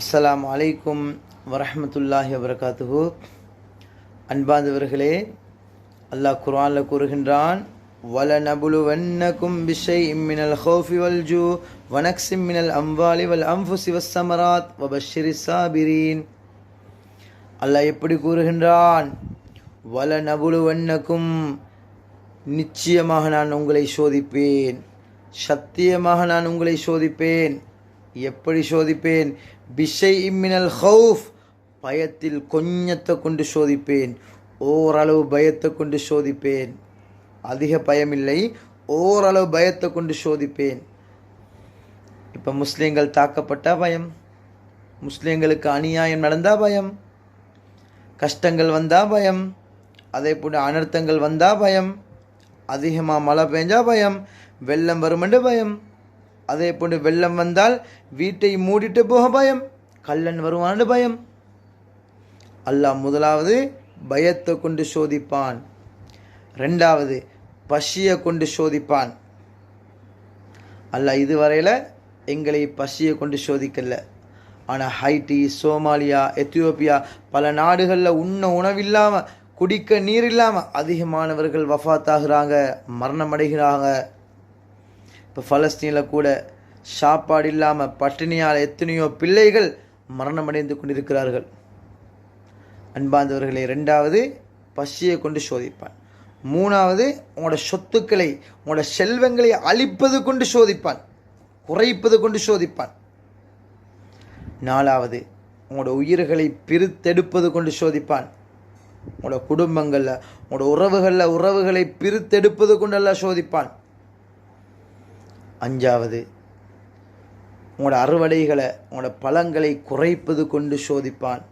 அஸ்ஸலாமு அலைக்கும் வரஹ்மத்துல்லாஹி வபரகாத்துஹு. அன்பார்ந்தவர்களே, அல்லாஹ் குர்ஆனில் கூறுகின்றான், வலனபுலுவன்னகும் பிஷைஇம் மினல் ஹௌஃபி வல் ஜூ வனக்ஸிம் மினல் அம்வாலி வல் அன்ஃபுஸி வஸ்ஸமராத் வபஷ்ஷிரிஸ் சாபிரீன். அல்லாஹ் எப்படி கூறுகின்றான்? வலனபுலுவன்னகும், நிச்சயமாக நான் உங்களை சோதிப்பேன், சத்தியமாக நான் உங்களை சோதிப்பேன். எப்படி சோதிப்பேன்? பிஷைஇம் மினல் ஹௌஃப், பயத்தில் கொஞ்சத்தை கொண்டு சோதிப்பேன், ஓரளவு பயத்தை கொண்டு சோதிப்பேன். அதிக பயமில்லை, ஓரளவு பயத்தை கொண்டு சோதிப்பேன். இப்போ முஸ்லீம்கள் தாக்கப்பட்டா பயம், முஸ்லீம்களுக்கு அநியாயம் நடந்தா பயம், கஷ்டங்கள் வந்தா பயம், அதே போல அனர்த்தங்கள் வந்தா பயம், அதிகமாக மழை பெஞ்சா பயம், வெள்ளம் வருமென்று பயம், அதே போன்று வெள்ளம் வந்தால் வீட்டை மூடிட்டு போக பயம், கள்ளன் வருவான்னு பயம். அல்லாஹ் முதலாவது பயத்தை கொண்டு சோதிப்பான், ரெண்டாவது பசியை கொண்டு சோதிப்பான். அல்லாஹ் இதுவரையில் எங்களை பசியை கொண்டு சோதிக்கல. ஆனால் ஹைட்டி, சோமாலியா, எத்தியோப்பியா பல நாடுகளில் உண்ண உணவில்லாமல், குடிக்க நீர் இல்லாமல் அதிகமானவர்கள் வஃபாத்தாகிறாங்க, மரணம் அடைகிறாங்க. இப்போ பலஸ்தீனில் கூட சாப்பாடு இல்லாமல் பட்டினியால் எத்தனையோ பிள்ளைகள் மரணம் அடைந்து கொண்டிருக்கிறார்கள். அன்பார்ந்தவர்களே, ரெண்டாவது பசியை கொண்டு சோதிப்பான். மூணாவது உங்களோட சொத்துக்களை, உங்களோட செல்வங்களை அழிப்பது கொண்டு சோதிப்பான், குறைப்பது கொண்டு சோதிப்பான். நாலாவது உங்களோட உயிர்களை பிரித்தெடுப்பது கொண்டு சோதிப்பான். உங்களோட குடும்பங்களில், உங்களோட உறவுகளை பிரித்தெடுப்பது கொண்டு எல்லாம் சோதிப்பான். அஞ்சாவது உங்களோட அறுவடைகளை, உங்களோட பழங்களை குறைப்பது கொண்டு சோதிப்பான்.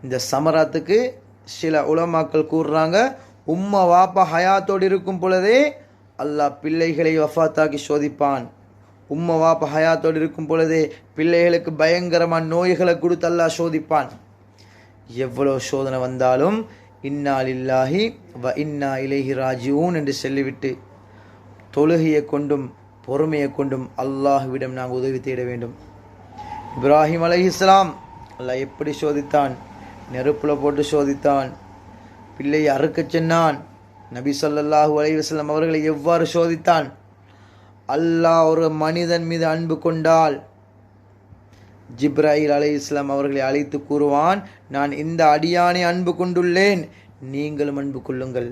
இந்த சமராத்துக்கு சில உலமாக்கள் கூறுறாங்க, உம்மா வாப்பா ஹயாத்தோடு இருக்கும் பொழுதே அல்லாஹ் பிள்ளைகளை வஃபாத்தாக்கி சோதிப்பான். உம்மா வாப்பா ஹயாத்தோடு இருக்கும் பொழுதே பிள்ளைகளுக்கு பயங்கரமான நோய்களை கொடுத்து அல்லாஹ் சோதிப்பான். எவ்வளோ சோதனை வந்தாலும் இன்னா லில்லாஹி வ இன்னா இலைஹி ராஜிஊன் என்று சொல்லிவிட்டு தொழுகையை கொண்டும் பொறுமையை கொண்டும் அல்லாஹ்விடம் நாங்கள் உதவி தேட வேண்டும். இப்ராஹிம் அலைஹிஸ்ஸலாம் அல்லாஹ் எப்படி சோதித்தான்? நெருப்பில் போட்டு சோதித்தான். பிள்ளையை அறுக்கச் சொன்னான். நபி ஸல்லல்லாஹு அலைஹி வஸல்லம் அவர்களை எவ்வாறு சோதித்தான்? அல்லாஹ் ஒரு மனிதன் மீது அன்பு கொண்டால் ஜிப்ராயில் அலைஹிஸ்ஸலாம் அவர்களை அழைத்து கூறுவான், நான் இந்த அடியானை அன்பு கொண்டுள்ளேன், நீங்களும் அன்பு கொள்ளுங்கள்.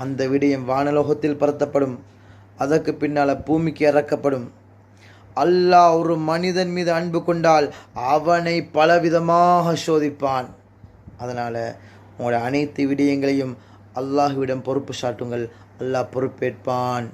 அந்த விடயம் வானலோகத்தில் பரத்தப்படும், அதற்கு பின்னால் பூமிக்கு இறக்கப்படும். அல்லாஹ் ஒரு மனிதன் மீது அன்பு கொண்டால் அவனை பலவிதமாக சோதிப்பான். அதனால் உங்களுடைய அனைத்து விடயங்களையும் அல்லாஹ்விடம் பொறுப்பு சாட்டுங்கள், அல்லாஹ் பொறுப்பேற்பான்.